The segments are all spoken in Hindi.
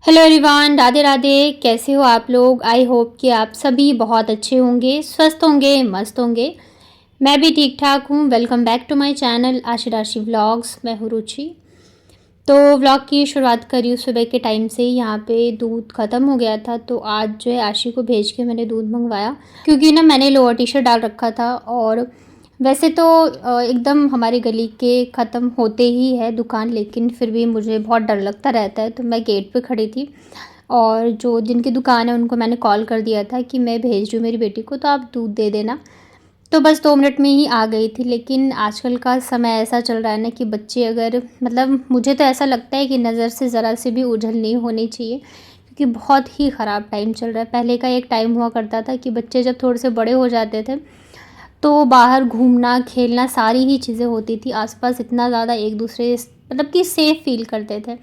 Hello everyone, Radhe Radhe. कैसे हो आप लोग? आई होप कि आप सभी बहुत अच्छे होंगे, स्वस्थ होंगे, मस्त होंगे। मैं भी ठीक ठाक हूँ। Welcome back to my channel Aashi Rashi vlogs. मैं हूँ रुचि। तो व्लॉग की शुरुआत करी हूँ सुबह के टाइम से। यहाँ पे दूध ख़त्म हो गया था तो आज जो है आशी को भेज के मैंने दूध मंगवाया, क्योंकि ना मैंने लोअर टी शर्ट डाल रखा था। और वैसे तो एकदम हमारी गली के ख़त्म होते ही है दुकान, लेकिन फिर भी मुझे बहुत डर लगता रहता है तो मैं गेट पे खड़ी थी। और जो जिनकी दुकान है उनको मैंने कॉल कर दिया था कि मैं भेज रही हूँ मेरी बेटी को, तो आप दूध दे देना। तो बस 2 मिनट में ही आ गई थी। लेकिन आजकल का समय ऐसा चल रहा है ना कि बच्चे अगर मुझे तो ऐसा लगता है कि नज़र से ज़रा से भी ओझल नहीं होनी चाहिए, क्योंकि बहुत ही ख़राब टाइम चल रहा है। पहले का एक टाइम हुआ करता था कि बच्चे जब थोड़े से बड़े हो जाते थे तो बाहर घूमना खेलना सारी ही चीज़ें होती थी आसपास, इतना ज़्यादा एक दूसरे कि सेफ़ फील करते थे।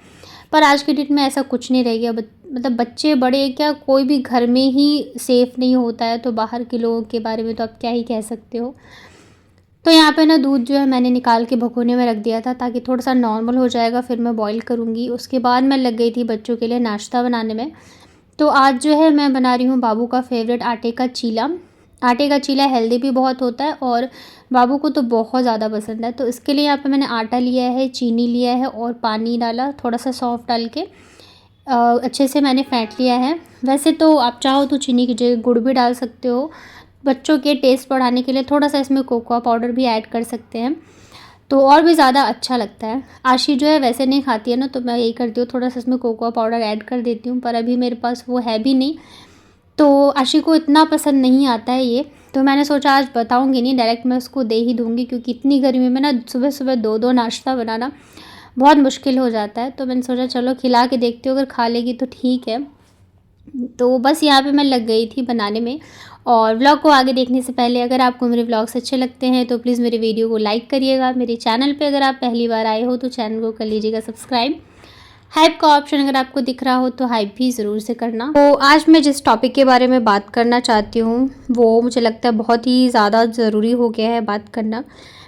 पर आज के डेट में ऐसा कुछ नहीं रह गया। बच्चे बड़े क्या, कोई भी घर में ही सेफ़ नहीं होता है, तो बाहर के लोगों के बारे में तो आप क्या ही कह सकते हो। तो यहाँ पे ना दूध जो है मैंने निकाल के भगोने में रख दिया था ताकि थोड़ा सा नॉर्मल हो जाएगा, फिर मैं बॉईल करूँगी। उसके बाद मैं लग गई थी बच्चों के लिए नाश्ता बनाने में। तो आज जो है मैं बना रही हूँ बाबू का फेवरेट आटे का चीला। आटे का चीला हेल्दी भी बहुत होता है और बाबू को तो बहुत ज़्यादा पसंद है। तो इसके लिए यहाँ पे मैंने आटा लिया है, चीनी लिया है और पानी डाला, थोड़ा सा सौंफ डाल के अच्छे से मैंने फेंट लिया है। वैसे तो आप चाहो तो चीनी की जगह गुड़ भी डाल सकते हो। बच्चों के टेस्ट बढ़ाने के लिए थोड़ा सा इसमें कोकोआ पाउडर भी ऐड कर सकते हैं, तो और भी ज़्यादा अच्छा लगता है। आशी जो है वैसे नहीं खाती है ना, तो मैं यही करती हूँ, थोड़ा सा इसमें कोकोआ पाउडर ऐड कर देती हूँ। पर अभी मेरे पास वो है भी नहीं, तो आशी को इतना पसंद नहीं आता है ये। तो मैंने सोचा आज बताऊँगी नहीं, डायरेक्ट मैं उसको दे ही दूँगी, क्योंकि इतनी गर्मी में ना सुबह सुबह 2-2 नाश्ता बनाना बहुत मुश्किल हो जाता है। तो मैंने सोचा चलो खिला के देखती हूँ, अगर खा लेगी तो ठीक है। तो बस यहाँ पे मैं लग गई थी बनाने में। और व्लॉग को आगे देखने से पहले अगर आपको मेरे व्लॉग्स अच्छे लगते हैं तो प्लीज़ मेरे वीडियो को लाइक करिएगा। मेरे चैनल पे अगर आप पहली बार आए हो तो चैनल को कर लीजिएगा सब्सक्राइब। हाइप का ऑप्शन अगर आपको दिख रहा हो तो हाइप भी ज़रूर से करना। तो आज मैं जिस टॉपिक के बारे में बात करना चाहती हूँ वो मुझे लगता है बहुत ही ज़्यादा ज़रूरी हो गया है बात करना।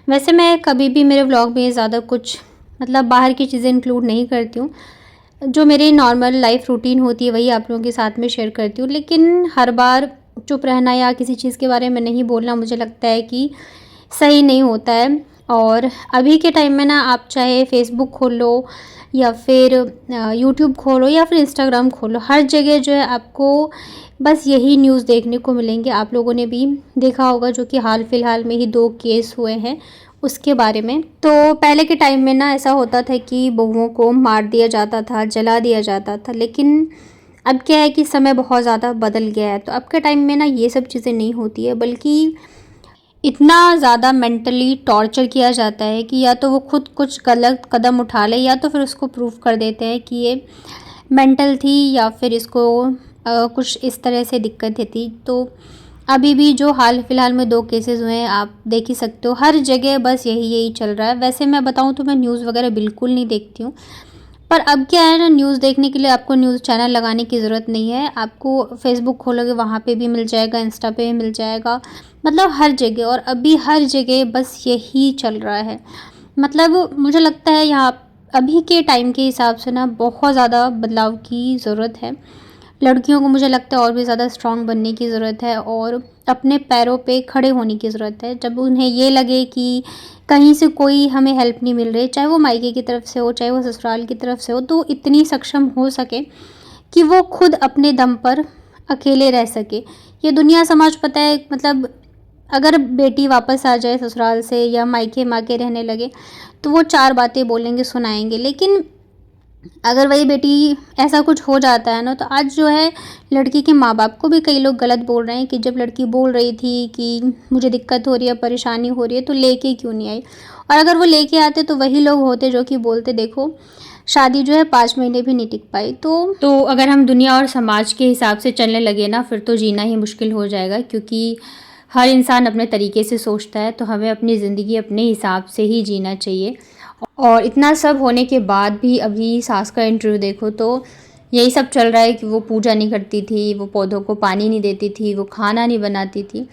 वैसे मैं कभी भी मेरे व्लॉग में ज़्यादा कुछ बाहर की चीज़ें इंक्लूड नहीं करती हूँ। जो मेरी नॉर्मल लाइफ रूटीन होती है वही आप लोगों के साथ में शेयर करती हूँ। लेकिन हर बार चुप रहना या किसी चीज़ के बारे में नहीं बोलना मुझे लगता है कि सही नहीं होता है। और अभी के टाइम में ना आप चाहे फेसबुक खोलो या फिर यूट्यूब खोलो या फिर इंस्टाग्राम खोलो, हर जगह जो है आपको बस यही न्यूज़ देखने को मिलेंगे। आप लोगों ने भी देखा होगा जो कि हाल फिलहाल में ही 2 केस हुए हैं उसके बारे में। तो पहले के टाइम में ना ऐसा होता था कि बहुओं को मार दिया जाता था, जला दिया जाता था, लेकिन अब क्या है कि समय बहुत ज़्यादा बदल गया है। तो अब के टाइम में ना ये सब चीज़ें नहीं होती है, बल्कि इतना ज़्यादा मेंटली टॉर्चर किया जाता है कि या तो वो खुद कुछ गलत कदम उठा ले या तो फिर उसको प्रूफ कर देते हैं कि ये मेंटल थी या फिर इसको कुछ इस तरह से दिक्कतें थी। तो अभी भी जो हाल फिलहाल में 2 केसेस हुए हैं आप देख ही सकते हो, हर जगह बस यही चल रहा है। वैसे मैं बताऊं तो मैं न्यूज़ वगैरह बिल्कुल नहीं देखती हूँ, पर अब क्या है ना, न्यूज़ देखने के लिए आपको न्यूज़ चैनल लगाने की ज़रूरत नहीं है। आपको फेसबुक खोलोगे वहाँ पे भी मिल जाएगा, इंस्टा पे भी मिल जाएगा, हर जगह। और अभी हर जगह बस यही चल रहा है। मुझे लगता है यहाँ अभी के टाइम के हिसाब से ना बहुत ज़्यादा बदलाव की ज़रूरत है। लड़कियों को मुझे लगता है और भी ज़्यादा स्ट्रॉन्ग बनने की ज़रूरत है और अपने पैरों पे खड़े होने की ज़रूरत है। जब उन्हें ये लगे कि कहीं से कोई हमें हेल्प नहीं मिल रही, चाहे वो मायके की तरफ से हो चाहे वो ससुराल की तरफ से हो, तो इतनी सक्षम हो सके कि वो खुद अपने दम पर अकेले रह सके। ये दुनिया समाज पता है, अगर बेटी वापस आ जाए ससुराल से या मायके माके रहने लगे तो वो 4 बातें बोलेंगे, सुनाएंगे। लेकिन अगर वही बेटी ऐसा कुछ हो जाता है ना, तो आज जो है लड़की के माँ बाप को भी कई लोग गलत बोल रहे हैं कि जब लड़की बोल रही थी कि मुझे दिक्कत हो रही है, परेशानी हो रही है, तो लेके क्यों नहीं आई। और अगर वो लेके आते तो वही लोग होते जो कि बोलते देखो शादी जो है 5 महीने भी नहीं टिक पाई। तो अगर हम दुनिया और समाज के हिसाब से चलने लगे ना, फिर तो जीना ही मुश्किल हो जाएगा, क्योंकि हर इंसान अपने तरीके से सोचता है। तो हमें अपनी ज़िंदगी अपने हिसाब से ही जीना चाहिए। और इतना सब होने के बाद भी अभी सास का इंटरव्यू देखो तो यही सब चल रहा है कि वो पूजा नहीं करती थी, वो पौधों को पानी नहीं देती थी, वो खाना नहीं बनाती थी।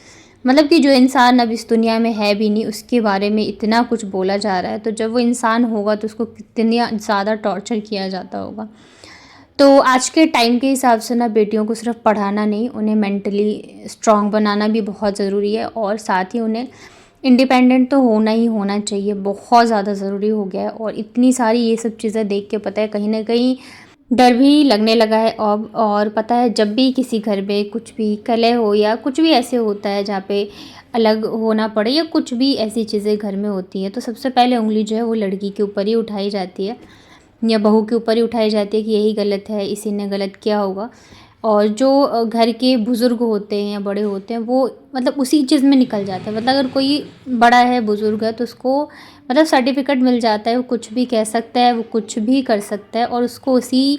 कि जो इंसान अब इस दुनिया में है भी नहीं उसके बारे में इतना कुछ बोला जा रहा है। तो जब वो इंसान होगा तो उसको कितना ज़्यादा टॉर्चर किया जाता होगा। तो आज के टाइम के हिसाब से ना बेटियों को सिर्फ पढ़ाना नहीं, उन्हें मेंटली स्ट्रॉन्ग बनाना भी बहुत ज़रूरी है और साथ ही उन्हें इंडिपेंडेंट तो होना ही होना चाहिए, बहुत ज़्यादा ज़रूरी हो गया है। और इतनी सारी ये सब चीज़ें देख के पता है कहीं ना कहीं डर भी लगने लगा है अब। और पता है जब भी किसी घर में कुछ भी कलह हो या कुछ भी ऐसे होता है जहाँ पे अलग होना पड़े या कुछ भी ऐसी चीज़ें घर में होती है, तो सबसे पहले उंगली जो है वो लड़की के ऊपर ही उठाई जाती है या बहू के ऊपर ही उठाई जाती है कि यही गलत है, इसी ने गलत किया होगा। और जो घर के बुज़ुर्ग होते हैं या बड़े होते हैं वो मतलब उसी चीज़ में निकल जाता है। मतलब अगर कोई बड़ा है, बुज़ुर्ग है, तो उसको मतलब सर्टिफिकेट मिल जाता है, वो कुछ भी कह सकता है, वो कुछ भी कर सकता है और उसको उसी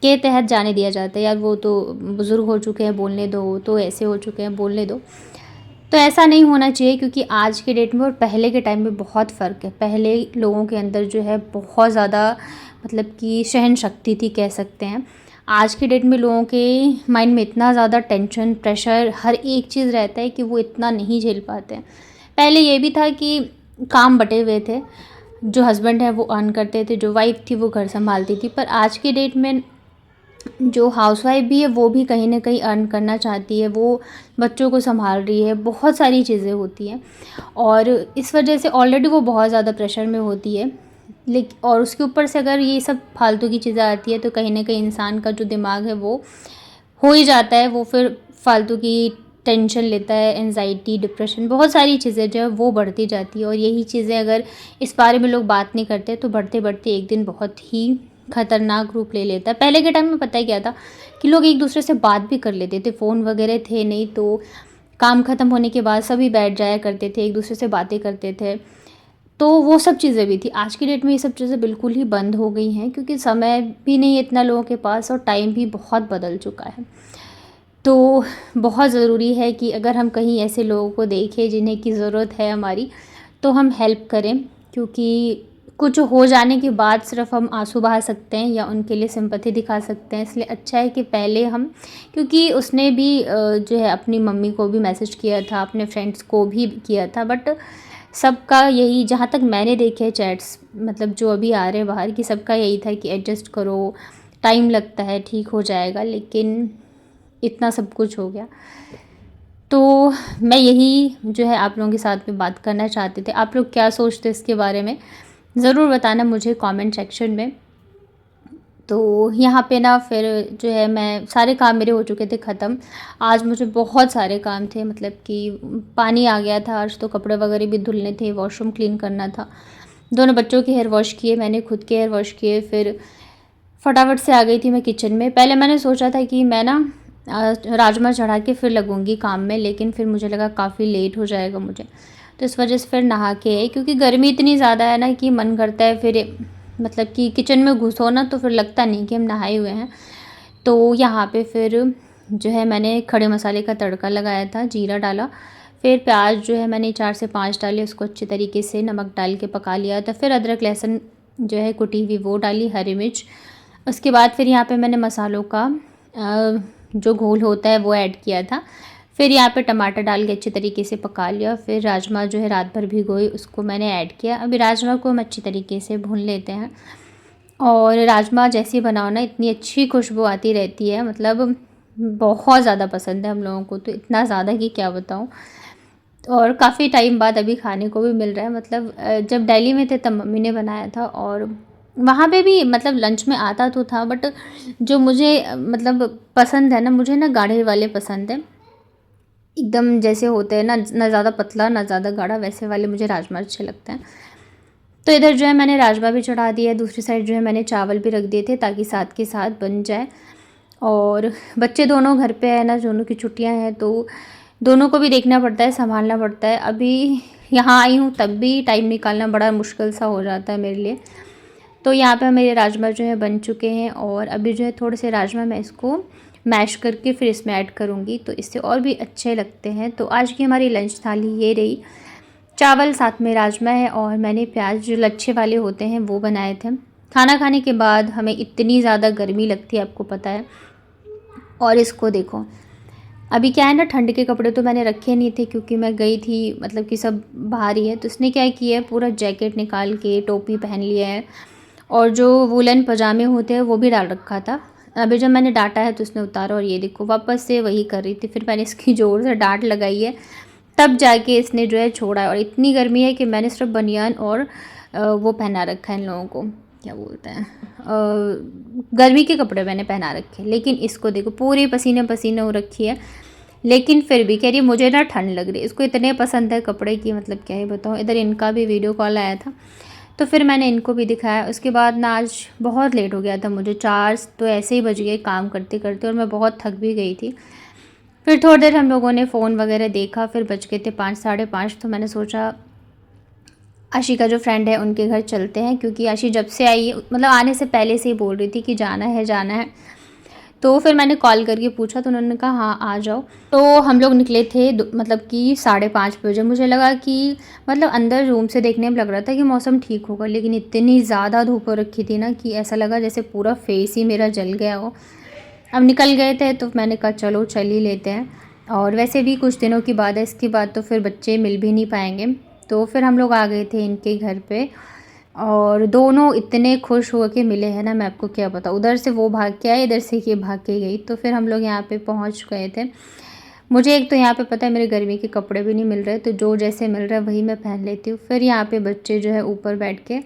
के तहत जाने दिया जाता है। यार वो तो बुज़ुर्ग हो चुके हैं, बोलने दो, तो ऐसे हो चुके हैं, बोलने दो। तो ऐसा नहीं होना चाहिए क्योंकि आज के डेट में और पहले के टाइम में बहुत फ़र्क है। पहले लोगों के अंदर जो है बहुत ज़्यादा मतलब कि सहन शक्ति थी कह सकते हैं। आज के डेट में लोगों के माइंड में इतना ज़्यादा टेंशन, प्रेशर, हर एक चीज़ रहता है कि वो इतना नहीं झेल पाते हैं। पहले ये भी था कि काम बँटे हुए थे, जो हस्बैंड है वो अर्न करते थे, जो वाइफ़ थी वो घर संभालती थी। पर आज के डेट में जो हाउसवाइफ भी है वो भी कहीं न कहीं अर्न करना चाहती है, वो बच्चों को सँभाल रही है, बहुत सारी चीज़ें होती हैं और इस वजह से ऑलरेडी वो बहुत ज़्यादा प्रेशर में होती है। और उसके ऊपर से अगर ये सब फालतू की चीज़ें आती है तो कहीं न कहीं इंसान का जो दिमाग है वो हो ही जाता है, वो फिर फालतू की टेंशन लेता है, एंग्ज़ायटी, डिप्रेशन, बहुत सारी चीज़ें जो है वो बढ़ती जाती है। और यही चीज़ें अगर इस बारे में लोग बात नहीं करते तो बढ़ते-बढ़ते एक दिन बहुत ही खतरनाक रूप ले लेता है। पहले के टाइम में पता है क्या था कि लोग एक दूसरे से बात भी कर लेते थे, फ़ोन वगैरह थे नहीं, तो काम ख़त्म होने के बाद सभी बैठ जाया करते थे, एक दूसरे से बातें करते थे, तो वो सब चीज़ें भी थी। आज की डेट में ये सब चीज़ें बिल्कुल ही बंद हो गई हैं क्योंकि समय भी नहीं है इतना लोगों के पास और टाइम भी बहुत बदल चुका है। तो बहुत ज़रूरी है कि अगर हम कहीं ऐसे लोगों को देखें जिन्हें की ज़रूरत है हमारी, तो हम हेल्प करें क्योंकि कुछ हो जाने के बाद सिर्फ हम आंसू बहा सकते हैं या उनके लिए सिंपैथी दिखा सकते हैं। इसलिए अच्छा है कि पहले हम, क्योंकि उसने भी जो है अपनी मम्मी को भी मैसेज किया था, अपने फ्रेंड्स को भी किया था, बट सबका यही, जहाँ तक मैंने देखे चैट्स मतलब जो अभी आ रहे हैं बाहर, कि सबका यही था कि एडजस्ट करो, टाइम लगता है, ठीक हो जाएगा। लेकिन इतना सब कुछ हो गया। तो मैं यही जो है आप लोगों के साथ में बात करना चाहते थे। आप लोग क्या सोचते हैं इसके बारे में ज़रूर बताना मुझे कमेंट सेक्शन में। तो यहाँ पे ना फिर जो है मैं सारे काम मेरे हो चुके थे ख़त्म। आज मुझे बहुत सारे काम थे, मतलब कि पानी आ गया था आज, तो कपड़े वगैरह भी धुलने थे, वॉशरूम क्लीन करना था, दोनों बच्चों के हेयर वॉश किए, मैंने खुद के हेयर वॉश किए, फिर फटाफट से आ गई थी मैं किचन में। पहले मैंने सोचा था कि मैं ना राजमा चढ़ा के फिर लगूंगी काम में, लेकिन फिर मुझे लगा काफ़ी लेट हो जाएगा मुझे, तो इस वजह से फिर नहा के आई, क्योंकि गर्मी इतनी ज़्यादा है ना कि मन करता है फिर मतलब कि किचन में घुसो ना तो फिर लगता नहीं कि हम नहाए हुए हैं। तो यहाँ पे फिर जो है मैंने खड़े मसाले का तड़का लगाया था, जीरा डाला, फिर प्याज जो है मैंने 4 से 5 डाले, उसको अच्छे तरीके से नमक डाल के पका लिया था। फिर अदरक लहसुन जो है कुटी हुई वो डाली, हरी मिर्च। उसके बाद फिर यहाँ पे मैंने मसालों का जो घोल होता है वो ऐड किया था। फिर यहाँ पे टमाटर डाल के अच्छे तरीके से पका लिया। फिर राजमा जो है रात भर भिगोए उसको मैंने ऐड किया। अभी राजमा को हम अच्छी तरीके से भून लेते हैं। और राजमा जैसे ही बनाओ ना इतनी अच्छी खुशबू आती रहती है, मतलब बहुत ज़्यादा पसंद है हम लोगों को, तो इतना ज़्यादा कि क्या बताऊँ। और काफ़ी टाइम बाद अभी खाने को भी मिल रहा है। मतलब जब दिल्ली में थे तब मम्मी ने बनाया था और वहाँ पे भी मतलब लंच में आता तो था, बट जो मुझे मतलब पसंद है ना, मुझे ना गाढ़े वाले पसंद है, एकदम जैसे होते हैं ना ज़्यादा पतला ना ज़्यादा गाढ़ा, वैसे वाले मुझे राजमा अच्छे लगते हैं। तो इधर जो है मैंने राजमा भी चढ़ा दिया है, दूसरी साइड जो है मैंने चावल भी रख दिए थे ताकि साथ के साथ बन जाए। और बच्चे दोनों घर पे है ना, दोनों की छुट्टियां हैं तो दोनों को भी देखना पड़ता है, संभालना पड़ता है। अभी यहाँ आई हूँ तब भी टाइम निकालना बड़ा मुश्किल सा हो जाता है मेरे लिए। तो यहाँ पे मेरे राजमा जो है बन चुके हैं और अभी जो है थोड़े से राजमा मैं इसको मैश करके फिर इसमें ऐड करूँगी, तो इससे और भी अच्छे लगते हैं। तो आज की हमारी लंच थाली ये रही, चावल साथ में राजमा है और मैंने प्याज जो लच्छे वाले होते हैं वो बनाए थे। खाना खाने के बाद हमें इतनी ज़्यादा गर्मी लगती है, आपको पता है। और इसको देखो, अभी क्या है ना, ठंड के कपड़े तो मैंने रखे नहीं थे क्योंकि मैं गई थी, मतलब कि सब बाहर ही है। तो इसने क्या किया है, पूरा जैकेट निकाल के टोपी पहन लिया है और जो वुलन पजामे होते हैं वो भी डाल रखा था। अभी जब मैंने डांटा है तो उसने उतारा और ये देखो वापस से वही कर रही थी। फिर मैंने इसकी ज़ोर से डांट लगाई है, तब जाके इसने जो है छोड़ा है। और इतनी गर्मी है कि मैंने सिर्फ बनियान और वो पहना रखा है इन लोगों को, क्या बोलते हैं, गर्मी के कपड़े मैंने पहना रखे। लेकिन इसको देखो पूरी पसीने पसीने हो रखी है, लेकिन फिर भी कह रही है मुझे ना ठंड लग रही है। इसको इतने पसंद है कपड़े की, मतलब क्या ही बताऊँ। इधर इनका भी वीडियो कॉल आया था तो फिर मैंने इनको भी दिखाया। उसके बाद ना आज बहुत लेट हो गया था मुझे, 4 तो ऐसे ही बज गए काम करते करते, और मैं बहुत थक भी गई थी। फिर थोड़ी देर हम लोगों ने फ़ोन वगैरह देखा, फिर बज गए थे 5 साढ़े 5। तो मैंने सोचा आशी का जो फ्रेंड है उनके घर चलते हैं, क्योंकि आशी जब से आई मतलब आने से पहले से ही बोल रही थी कि जाना है जाना है। तो फिर मैंने कॉल करके पूछा तो उन्होंने कहा हाँ आ जाओ। तो हम लोग निकले थे मतलब कि 5:30 बजे। मुझे लगा कि मतलब अंदर रूम से देखने में लग रहा था कि मौसम ठीक होगा, लेकिन इतनी ज़्यादा धूप हो रखी थी ना कि ऐसा लगा जैसे पूरा फेस ही मेरा जल गया हो। अब निकल गए थे तो मैंने कहा चलो चल ही लेते हैं। और वैसे भी कुछ दिनों की बात है, इसके बाद तो फिर बच्चे मिल भी नहीं पाएंगे। तो फिर हम लोग आ गए थे इनके घर पे, और दोनों इतने खुश हो के मिले हैं ना, मैं आपको क्या बताऊँ। उधर से वो भाग के आए, इधर से ये भाग के गई। तो फिर हम लोग यहाँ पे पहुँच गए थे। मुझे एक तो यहाँ पे पता है मेरे गर्मी के कपड़े भी नहीं मिल रहे, तो जो जैसे मिल रहा है वही मैं पहन लेती हूँ। फिर यहाँ पे बच्चे जो है ऊपर बैठ के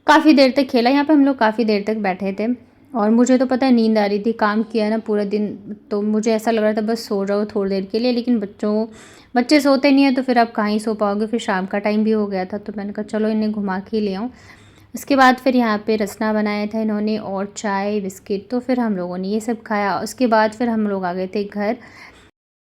काफ़ी देर तक खेला। यहाँ पे हम लोग काफ़ी देर तक बैठे थे, और मुझे तो पता है नींद आ रही थी, काम किया ना पूरा दिन, तो मुझे ऐसा लग रहा था बस सो जाओ थोड़ी देर के लिए। लेकिन बच्चे सोते नहीं हैं तो फिर आप कहाँ ही सो पाओगे। फिर शाम का टाइम भी हो गया था, तो मैंने कहा चलो इन्हें घुमा के ले आऊँ। उसके बाद फिर यहाँ पे रसना बनाया था इन्होंने, और चाय बिस्किट। तो फिर हम लोगों ने ये सब खाया। उसके बाद फिर हम लोग आ गए थे घर।